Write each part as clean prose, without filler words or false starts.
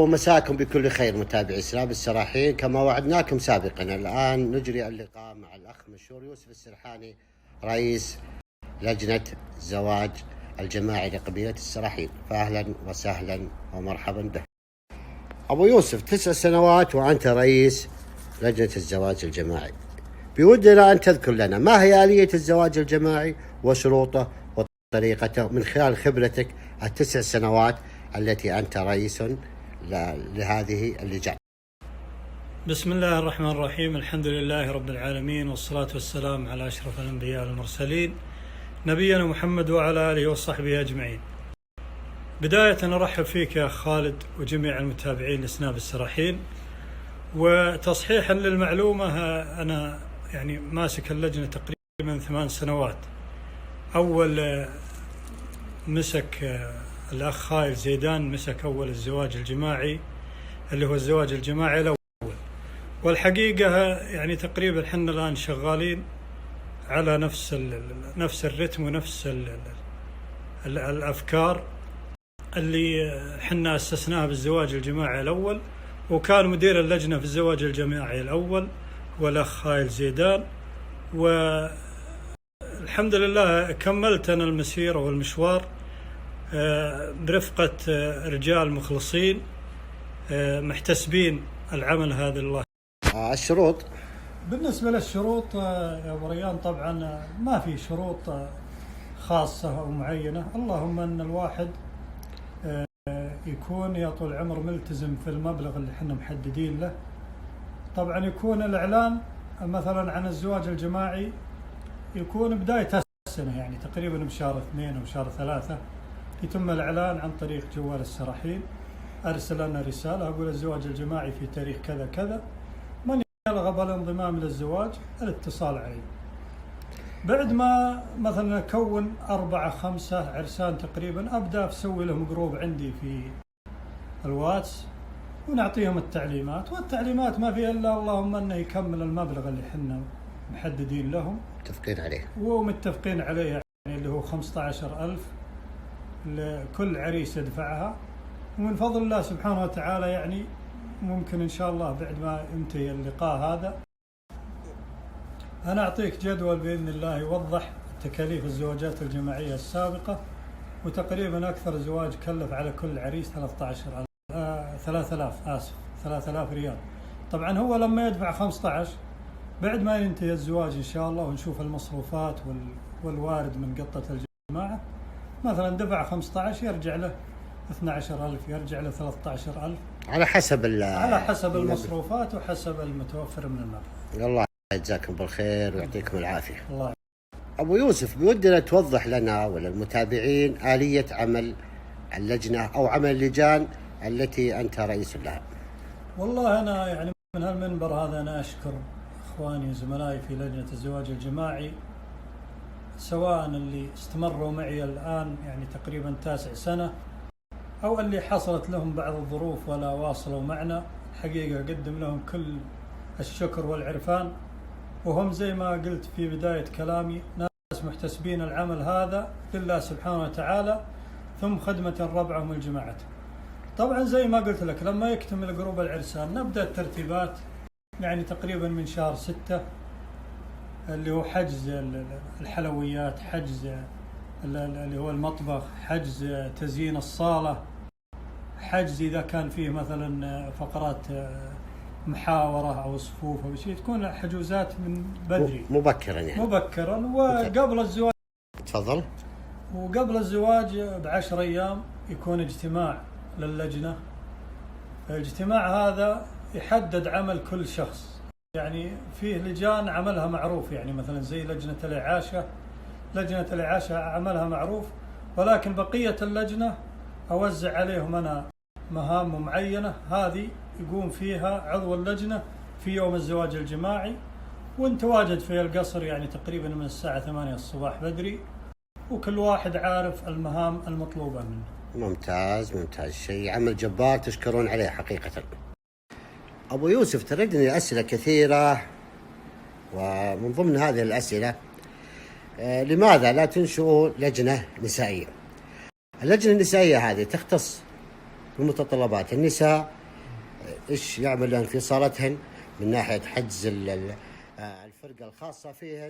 ومساكم بكل خير متابعي سناب السراحين. كما وعدناكم سابقا، الآن نجري اللقاء مع الأخ مشهور يوسف السرحاني، رئيس لجنة الزواج الجماعي لقبيلة السراحين. فأهلا وسهلا ومرحبا به أبو يوسف. 9 سنوات وأنت رئيس لجنة الزواج الجماعي. بودنا أن تذكر لنا ما هي آلية الزواج الجماعي وشروطه وطريقته من خلال خبرتك 9 سنوات التي أنت رئيس لهذه اللجان. بسم الله الرحمن الرحيم. الحمد لله رب العالمين، والصلاة والسلام على أشرف الأنبياء والمرسلين نبينا محمد وعلى آله وصحبه أجمعين. بداية أرحب فيك يا خالد وجميع المتابعين لسناب السراحين. وتصحيحا للمعلومة، أنا ماسك اللجنة تقريبا 8 سنوات. أول مسك الأخ خالد زيدان، مسك أول الزواج الجماعي اللي هو الزواج الجماعي الأول. والحقيقة تقريبا حنا الآن شغالين على نفس الرتم ونفس الأفكار اللي حنا أسسناها بالزواج الجماعي الأول. وكان مدير اللجنة في الزواج الجماعي الأول والأخ خالد زيدان، والحمد لله كملت أنا المسيرة والمشوار برفقة رجال مخلصين محتسبين العمل هذا الله. الشروط بالنسبة للشروط يا أبو ريان، طبعا ما في شروط خاصة أو معينة، اللهم أن الواحد يكون يا طول العمر ملتزم في المبلغ اللي احنا محددين له. طبعا يكون الإعلان مثلا عن الزواج الجماعي يكون بداية السنة، تقريبا بشهر 2 أو بشهر 3 يتم الإعلان عن طريق جوال السراحين. أرسل لنا رسالة أقول الزواج الجماعي في تاريخ كذا كذا، من يرغب الانضمام للزواج الاتصال علي. بعد ما مثلا نكون 4-5 عرسان تقريبا، أبدأ أسوي لهم جروب عندي في الواتس ونعطيهم التعليمات. والتعليمات ما في إلا اللهم أنه يكمل المبلغ اللي حنا محددين لهم متفقين عليه ومتفقين عليه، اللي هو 15,000 لكل عريس يدفعها. ومن فضل الله سبحانه وتعالى ممكن إن شاء الله بعد ما ينتهي اللقاء هذا أنا أعطيك جدول بإذن الله يوضح تكاليف الزواجات الجماعية السابقة. وتقريبا أكثر زواج كلف على كل عريس 3000 ريال. طبعا هو لما يدفع 15 بعد ما ينتهي الزواج إن شاء الله ونشوف المصروفات والوارد من قطة الجماعة، مثلا دفع 15 يرجع له 12,000، يرجع له 13,000 على حسب المصروفات وحسب المتوفر من المبلغ. الله يجزاكم بالخير ويعطيكم العافية. الله. أبو يوسف، بودنا توضح لنا وللمتابعين آلية عمل اللجنة أو عمل اللجان التي أنت رئيس لها. والله أنا من هالمنبر هذا أنا أشكر إخواني وزملائي في لجنة الزواج الجماعي، سواء اللي استمروا معي الآن تقريبا 9 سنة، أو اللي حصلت لهم بعض الظروف ولا واصلوا معنا. حقيقة أقدم لهم كل الشكر والعرفان، وهم زي ما قلت في بداية كلامي ناس محتسبين العمل هذا لله سبحانه وتعالى، ثم خدمة ربعهم الجماعة. طبعا زي ما قلت لك لما يكتمل جروب العرسان نبدأ الترتيبات تقريبا من شهر 6، اللي هو حجز الحلويات، حجز اللي هو المطبخ، حجز تزيين الصالة، حجز إذا كان فيه مثلا فقرات محاورة أو صفوف أو شيء، تكون حجوزات من بدري مبكرا وقبل الزواج. تفضل. وقبل الزواج ب10 أيام يكون اجتماع للجنة. الاجتماع هذا يحدد عمل كل شخص، فيه لجان عملها معروف، مثلا زي لجنة الإعاشة عملها معروف، ولكن بقية اللجنة أوزع عليهم أنا مهام معينة، هذه يقوم فيها عضو اللجنة في يوم الزواج الجماعي، وانت واجد في القصر تقريبا من الساعة 8 الصباح بدري، وكل واحد عارف المهام المطلوبة منه. ممتاز، شيء عمل جبار تشكرون عليه حقيقة. أبو يوسف، تردني أسئلة كثيرة، ومن ضمن هذه الأسئلة لماذا لا تنشئوا لجنة نسائية؟ اللجنة النسائية هذه تختص المتطلبات. النساء إيش يعملن في صالتهن من ناحية حجز الفرقة الخاصة فيهن،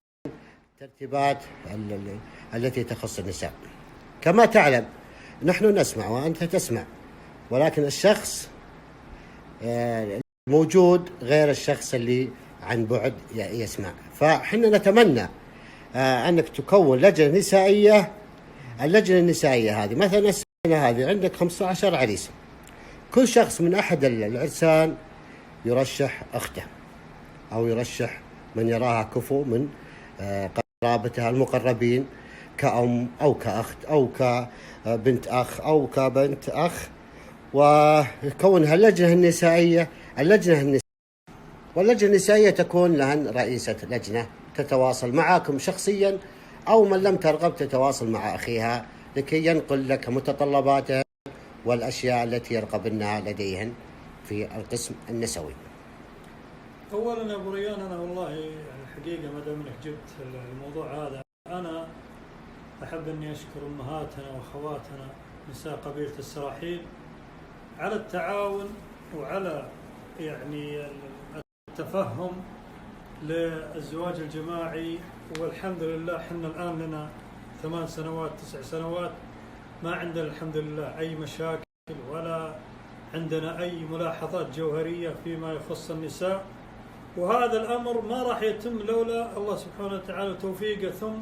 ترتيبات التي تخص النساء. كما تعلم نحن نسمع وأنت تسمع، ولكن الشخص موجود غير الشخص اللي عن بعد يسمع. فحنا نتمنى أنك تكون لجنة نسائية. اللجنة النسائية هذه مثلا السنة هذه عندك 15 عريس، كل شخص من أحد العرسان يرشح أخته أو يرشح من يراها كفو من قرابتها المقربين كأم أو كأخت أو كبنت أخ أو كبنت أخ، ويكونها اللجنة النسائية. واللجنة النسائية تكون لهن رئيسة لجنة تتواصل معكم شخصيا، أو من لم ترغب تتواصل مع أخيها لكي ينقل لك متطلباته والأشياء التي يرغبنها لديهن في القسم النسوي. أولا يا أبو ريان، أنا والله يعني الحقيقة ما دام إنك جبت الموضوع هذا، أنا أحب أني أشكر أمهاتنا وأخواتنا نساء قبيلة السراحيل على التعاون وعلى يعني التفهم للزواج الجماعي. والحمد لله حنا الآن لنا 8 سنوات 9 سنوات ما عندنا الحمد لله أي مشاكل ولا عندنا أي ملاحظات جوهرية فيما يخص النساء. وهذا الأمر ما راح يتم لولا الله سبحانه وتعالى توفيقه ثم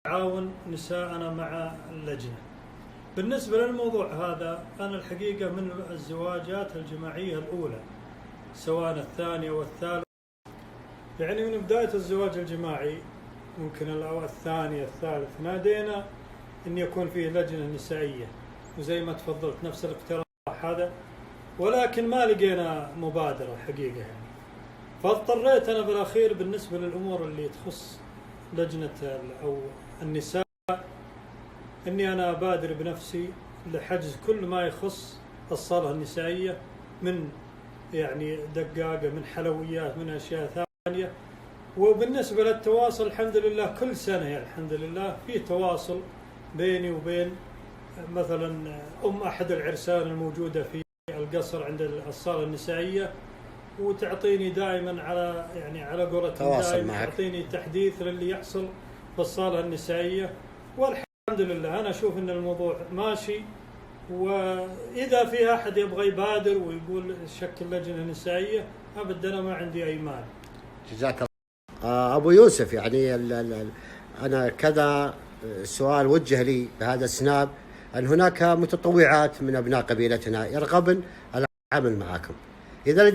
تعاون نساءنا مع اللجنة. بالنسبة للموضوع هذا، أنا الحقيقة من الزواجات الجماعية الأولى سواء الثانية والثالثة، يعني من بداية الزواج الجماعي ممكن الثاني الثالث نادينا أن يكون فيه لجنة نسائية، وزي ما تفضلت نفس الاقتراح هذا، ولكن ما لقينا مبادرة حقيقة يعني. فاضطريت أنا بالأخير بالنسبة للأمور اللي تخص لجنة أو النساء أني أنا أبادر بنفسي لحجز كل ما يخص الصالة النسائية، من يعني دقاقة، من حلويات، من أشياء ثانية. وبالنسبة للتواصل الحمد لله كل سنة يعني الحمد لله في تواصل بيني وبين مثلا أحد العرسان الموجودة في القصر عند الصالة النسائية، وتعطيني دائما على يعني على قولتهم دائما تعطيني تحديث للي يحصل في الصالة النسائية. والحمد لله أنا أشوف أن الموضوع ماشي، وإذا في أحد يبغى يبادر ويقول شكل لجنة نسائية أبدا أنا ما عندي أي مانع. جزاك الله. أبو يوسف، يعني أنا كذا سؤال وجه لي بهذا السناب، أن هناك متطوعات من أبناء قبيلتنا يرغبن العمل معكم، إذا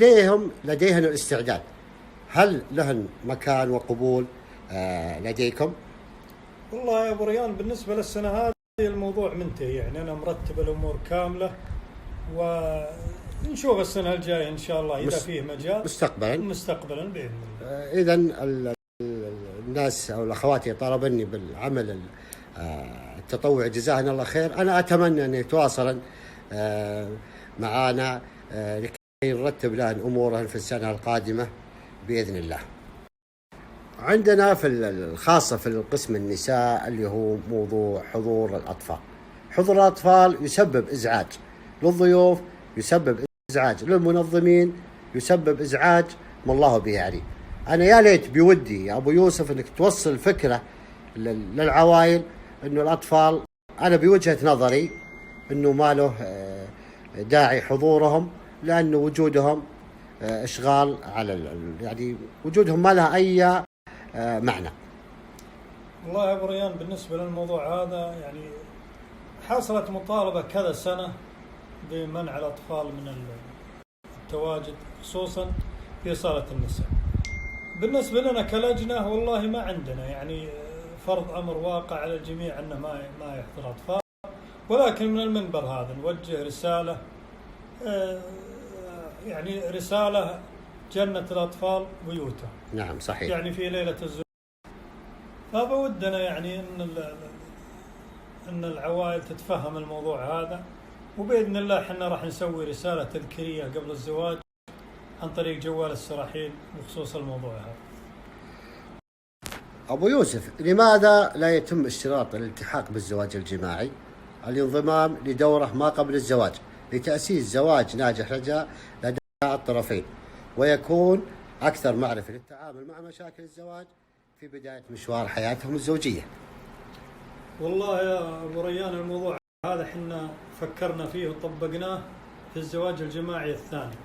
لديهن الاستعداد، هل لهن مكان وقبول لديكم؟ والله يا أبو ريان بالنسبة للسنة هذه الموضوع منتهي، يعني أنا مرتب الأمور كاملة، ونشوف السنة الجاية إن شاء الله إذا فيه مجال مستقبلا بإذن الله. إذن الناس أو الأخوات يطالبني بالعمل التطوعي جزاهن الله خير. أنا أتمنى أن يتواصلن معنا لكي نرتب لهن أمورهن في السنة القادمة بإذن الله. عندنا في الخاصة في القسم النساء اللي هو موضوع حضور الأطفال. حضور الأطفال يسبب إزعاج للضيوف، يسبب إزعاج للمنظمين، يسبب إزعاج ما الله به يعني. أنا يا ليت بودي يا أبو يوسف أنك توصل فكرة للعوائل أنه الأطفال، أنا بوجهة نظري أنه ما له داعي حضورهم، لأنه وجودهم إشغال على يعني وجودهم ما لها أي معنى. والله يا أبو ريان بالنسبة للموضوع هذا يعني حصلت مطالبة كذا سنة بمنع الأطفال من التواجد خصوصا في صالة النساء. بالنسبة لنا كلجنة والله ما عندنا يعني فرض أمر واقع على الجميع أنه ما يحضر أطفال، ولكن من المنبر هذا نوجه رسالة، يعني رسالة جنة الأطفال بيوتهم. نعم صحيح. يعني في ليلة الزواج فبودنا يعني أن العوائل تتفهم الموضوع هذا، وبإذن الله حنا راح نسوي رسالة تذكيرية قبل الزواج عن طريق جوال السراحيل بخصوص الموضوع هذا. أبو يوسف، لماذا لا يتم اشتراط الالتحاق بالزواج الجماعي، الانضمام لدورة ما قبل الزواج لتأسيس زواج ناجح رجاء لدى الطرفين، ويكون أكثر معرفة للتعامل مع مشاكل الزواج في بداية مشوار حياتهم الزوجية. والله يا أبو ريان، الموضوع هذا حنا فكرنا فيه وطبقناه في الزواج الجماعي الثاني،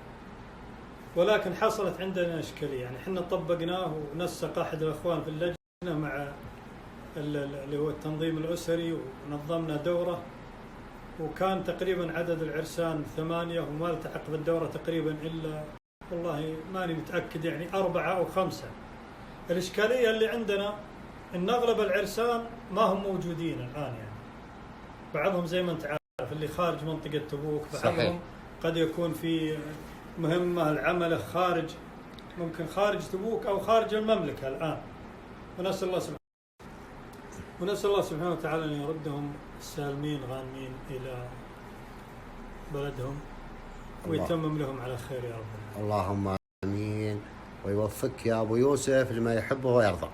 ولكن حصلت عندنا إشكالية. يعني حنا طبقناه ونسق أحد الأخوان في اللجنة مع اللي هو التنظيم الأسري، ونظمنا دورة، وكان تقريبا عدد العرسان 8، وما التحق بالدورة تقريبا إلا، والله ماني متأكد، يعني 4 أو 5. الإشكالية اللي عندنا إن أغلب العرسان ما هم موجودين الآن، يعني بعضهم زي ما أنت عارف اللي خارج منطقة تبوك، بعضهم قد يكون في مهمة العمل خارج، ممكن خارج تبوك أو خارج المملكة الآن. ونسأل الله سبحانه وتعالى أن يردهم سالمين غانمين إلى بلدهم ويتمم لهم على خير يا رب. اللهم آمين، ويوفقك يا أبو يوسف لما يحبه ويرضى.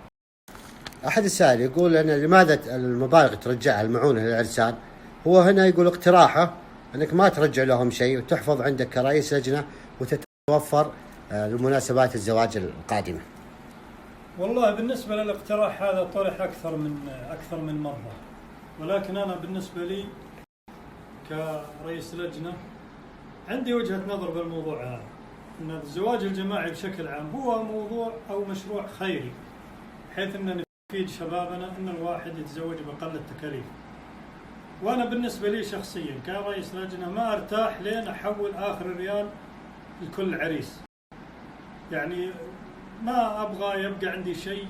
أحد السائل يقول أن لماذا المبالغ ترجعها المعونة للعرسان؟ هو هنا يقول اقتراحه أنك ما ترجع لهم شيء، وتحفظ عندك كرئيس لجنة وتتوفر لمناسبات الزواج القادمة. والله بالنسبة للاقتراح هذا طرح أكثر من مرة، ولكن أنا بالنسبة لي كرئيس لجنة عندي وجهة نظر بالموضوع هذا، أن الزواج الجماعي بشكل عام هو موضوع أو مشروع خيري، حيث أن نفيد شبابنا أن الواحد يتزوج بأقل التكاليف. وأنا بالنسبة لي شخصيا كرئيس لجنة ما أرتاح لين أحول آخر ريال لكل عريس، يعني ما أبغى يبقى عندي شيء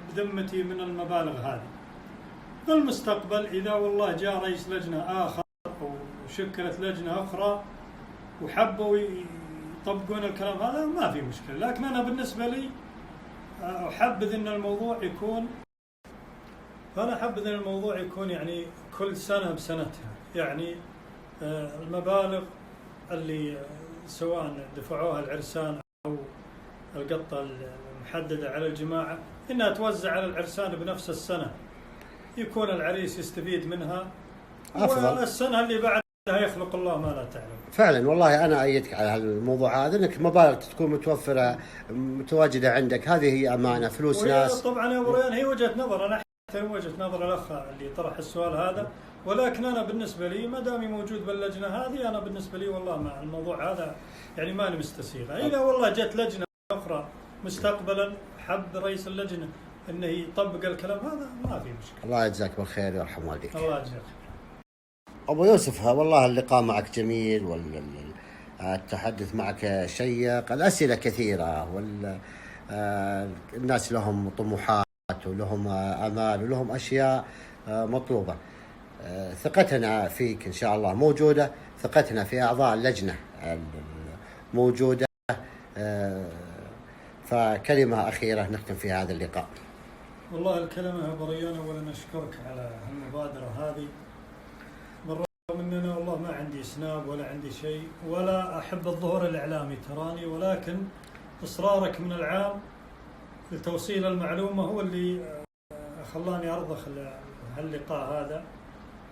بذمتي من المبالغ هذه. في المستقبل إذا والله جاء رئيس لجنة آخر أو شكلت لجنة أخرى وحبوا يطبقون الكلام هذا ما في مشكلة، لكن أنا بالنسبة لي أحبذ أن الموضوع يكون يعني كل سنة بسنتها، يعني المبالغ اللي سواء دفعوها العرسان أو القطة المحددة على الجماعة إنها توزع على العرسان بنفس السنة، يكون العريس يستفيد منها أفضل، والسنة اللي بعدها يخلق الله ما لا تعلم. فعلا والله أنا أيدك على الموضوع هذا، إنك مبالغ تكون متوفرة متواجدة عندك، هذه هي أمانة، فلوس ناس. طبعا يا أبو ريان هي وجهة نظر، أنا أحترم وجهة نظر الأخ اللي طرح السؤال هذا، ولكن أنا بالنسبة لي ما دامي موجود باللجنة هذه، أنا بالنسبة لي والله مع الموضوع هذا يعني ماني مستسيغ. إذا والله جت لجنة أخرى مستقبلا حب رئيس اللجنة أنه يطبق الكلام هذا ما في مشكلة. الله يجزاك بالخير ويرحم والديك. الله يجزاك. أبو يوسف والله اللقاء معك جميل، والتحدث معك شيق، الأسئلة كثيرة، والناس لهم طموحات ولهم آمال ولهم أشياء مطلوبة. ثقتنا فيك إن شاء الله موجودة، ثقتنا في أعضاء اللجنة موجودة. فكلمة أخيرة نختم في هذا اللقاء. والله الكلمة يا أبو ريان، أولا أشكرك على المبادرة هذه، بالرغم من أنا والله ما عندي سناب ولا عندي شيء ولا أحب الظهور الإعلامي تراني، ولكن إصرارك من العام لتوصيل المعلومة هو اللي خلاني أرضخ هاللقاء هذا.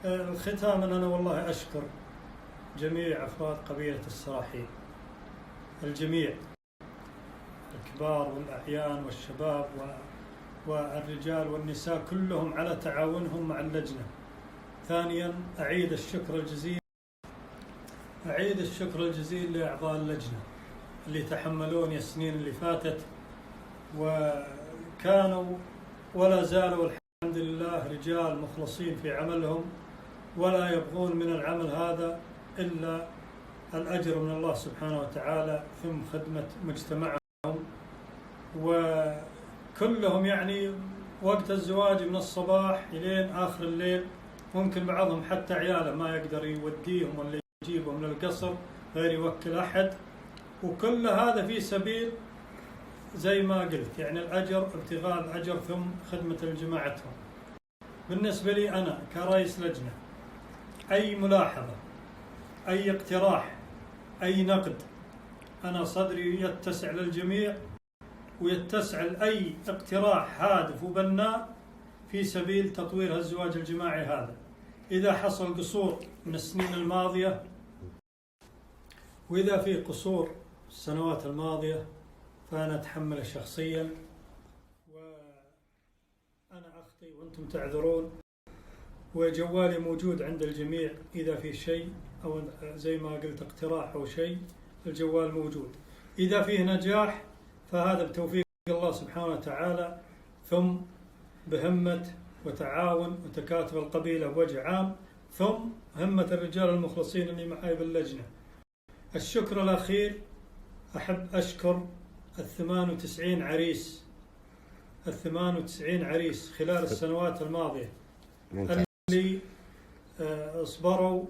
الختام أنا والله أشكر جميع أفراد قبيلة السراحيل، الجميع، الكبار والأعيان والشباب والرجال والنساء كلهم على تعاونهم مع اللجنة. ثانيا أعيد الشكر الجزيل لأعضاء اللجنة اللي تحملوني السنين اللي فاتت، وكانوا ولا زالوا الحمد لله رجال مخلصين في عملهم، ولا يبغون من العمل هذا إلا الأجر من الله سبحانه وتعالى ثم خدمة مجتمعهم. وكلهم يعني وقت الزواج من الصباح إلين آخر الليل، ممكن بعضهم حتى عياله ما يقدر يوديهم ولا يجيبهم من القصر غير يوكل أحد، وكل هذا في سبيل زي ما قلت يعني الأجر، ابتغاء الأجر ثم خدمة لجماعتهم. بالنسبة لي أنا كرئيس لجنة، أي ملاحظة، أي اقتراح، أي نقد، أنا صدري يتسع للجميع ويتسع لأي اقتراح هادف وبناء في سبيل تطوير الزواج الجماعي هذا. إذا حصل قصور من السنين الماضية وإذا في قصور السنوات الماضية فأنا أتحمله شخصيا، وأنا أخطي وأنتم تعذرون، وجوالي موجود عند الجميع إذا في شيء أو زي ما قلت اقتراح أو شيء الجوال موجود. إذا فيه نجاح فهذا بتوفيق الله سبحانه وتعالى، ثم بهمة وتعاون وتكاتف القبيلة بوجه عام، ثم همة الرجال المخلصين اللي معي باللجنة. الشكر الأخير أحب أشكر 98 عريس، 98 عريس خلال السنوات الماضية اللي اصبروا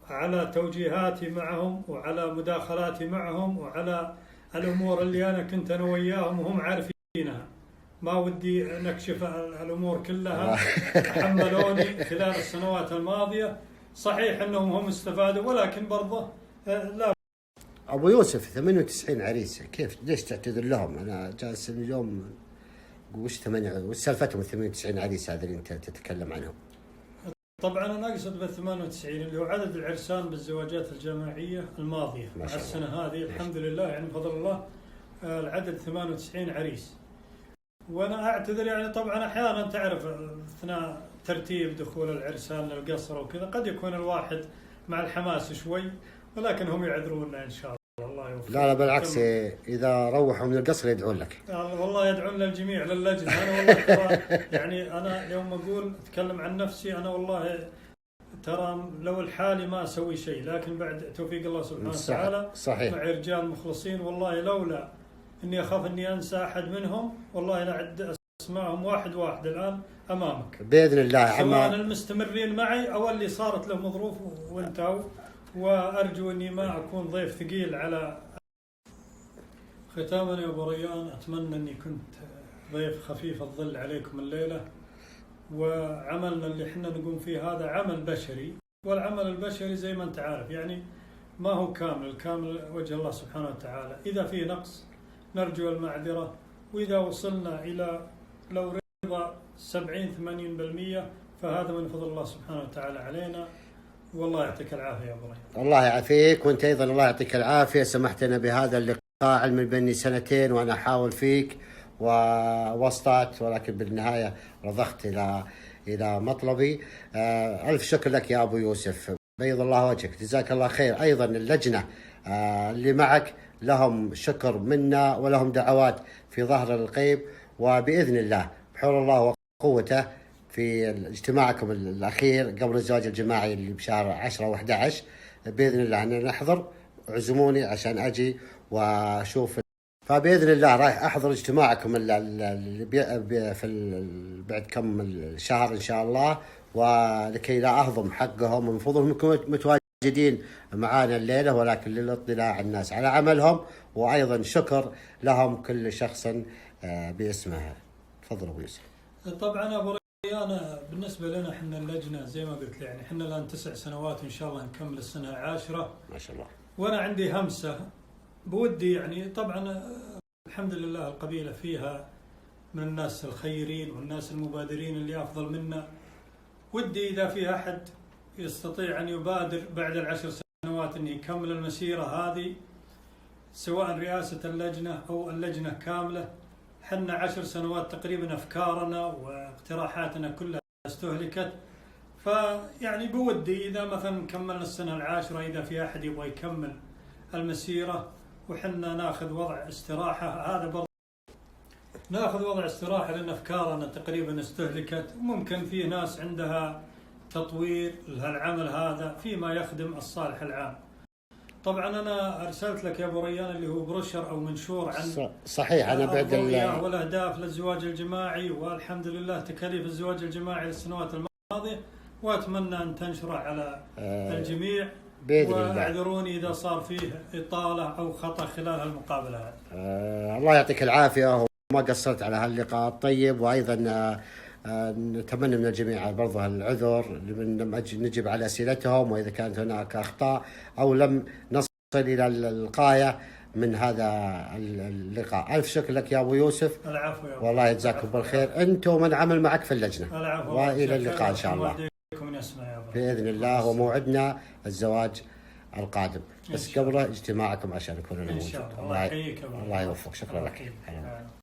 على توجيهاتي معهم وعلى مداخلاتي معهم وعلى الأمور اللي أنا كنت أنا وياهم وهم عارفينها. ما ودي نكشف الأمور كلها. حملوني خلال السنوات الماضية، صحيح أنهم هم استفادوا، ولكن برضه لا. أبو يوسف 98 عريس، كيف ليش تعتذر لهم؟ أنا جالس اليوم وش سالفتهم 98 عريس هذا اللي أنت تتكلم عنهم؟ طبعا أنا أقصد بال 98 اللي هو عدد العرسان بالزواجات الجماعية الماضية مع السنة هذه. الحمد لله يعني بفضل الله العدد 98 عريس. وأنا أعتذر يعني طبعا أحيانا تعرف أثناء ترتيب دخول العرسان للقصر وكذا قد يكون الواحد مع الحماس شوي، ولكن هم يعذرونا إن شاء الله. الله يوفقهم. لا بالعكس، إذا روحوا من القصر يدعون لك. والله يدعون للجميع للجنة. أنا والله ترى يعني أنا يوم أقول أتكلم عن نفسي، أنا والله ترى لو الحالي ما أسوي شيء، لكن بعد توفيق الله سبحانه وتعالى صحيح. مع رجال مخلصين، والله لولا إني أخاف إني أنسى أحد منهم والله لعد أسمائهم واحد واحد الآن أمامك بإذن الله، سواء المستمرين معي أو اللي صارت لهم ظروف وانتهوا. وأرجو أني ما أكون ضيف ثقيل على ختاما. يا أبو ريان أتمنى أني كنت ضيف خفيف الظل عليكم الليلة، وعملنا اللي احنا نقوم فيه هذا عمل بشري، والعمل البشري زي ما أنت عارف يعني ما هو كامل، الكامل وجه الله سبحانه وتعالى. إذا في نقص نرجو المعذرة، وإذا وصلنا إلى لو رضا 70-80% فهذا من فضل الله سبحانه وتعالى علينا. والله يعطيك العافية يا أبو ريان. الله يعافيك، وأنت أيضا الله يعطيك العافية. سمحتنا بهذا اللقاء، علما بأني 2 وأنا أحاول فيك ووسطت، ولكن بالنهاية رضخت إلى مطلبي. ألف شكر لك يا أبو يوسف، بيض الله وجهك، جزاك الله خير. أيضا اللجنة اللي معك لهم شكر منا ولهم دعوات في ظهر الغيب، وبإذن الله بحول الله وقوته في اجتماعكم الأخير قبل الزواج الجماعي اللي بشهر 10 و11 بإذن الله أن نحضر. عزموني عشان أجي وأشوف، فبإذن الله رايح أحضر اجتماعكم اللي بعد كم شهر إن شاء الله، ولكي لا أهضم حقهم المفروض يكونوا متواجدين معانا الليلة، ولكن للاطلاع الناس على عملهم، وأيضا شكر لهم كل شخص باسمه. تفضل أبو يوسف. طبعا أبو ريان بالنسبة لنا احنا اللجنة زي ما قلت يعني احنا الآن 9 سنوات، إن شاء الله نكمل السنة 10 ما شاء الله. وأنا عندي همسة بودي يعني طبعا الحمد لله القبيلة فيها من الناس الخيرين والناس المبادرين اللي أفضل منا. ودي إذا في أحد يستطيع أن يبادر بعد 10 سنوات أن يكمل المسيرة هذه، سواء رئاسة اللجنة أو اللجنة كاملة. حنا 10 سنوات تقريبا أفكارنا واقتراحاتنا كلها استهلكت، فيعني بودي إذا مثلا كملنا السنة 10 إذا في أحد يبغى يكمل المسيرة وحنا ناخذ وضع استراحة، هذا برضه ناخذ وضع استراحة لأن أفكارنا تقريبا استهلكت. ممكن في ناس عندها تطوير لهالعمل هذا فيما يخدم الصالح العام. طبعا أنا أرسلت لك يا أبو ريان اللي هو بروشر أو منشور عن صحيح أنا بعد والأهداف للزواج الجماعي، والحمد لله تكاليف الزواج الجماعي للسنوات الماضية، وأتمنى أن تنشره على الجميع. واعذروني إذا صار فيه إطالة أو خطأ خلال هالمقابلة هذه. الله يعطيك العافية، وما قصرت على هاللقاء الطيب. وأيضا نتمنى من الجميع برضه العذر لمن لم نجب على أسئلتهم، وإذا كانت هناك أخطاء أو لم نصل إلى الغاية من هذا اللقاء. ألف شكر لك يا أبو يوسف. العفو يا أبو. والله يجزاكم بالخير أنت ومن عمل معك في اللجنة. العفو. وإلى اللقاء إن شاء الله بإذن الله، وموعدنا الزواج القادم. بس قبله اجتماعكم عشان كلنا إن موجود. شاء الله. الله يحييك. الله يوفق. شكرا الله لك. يحييك.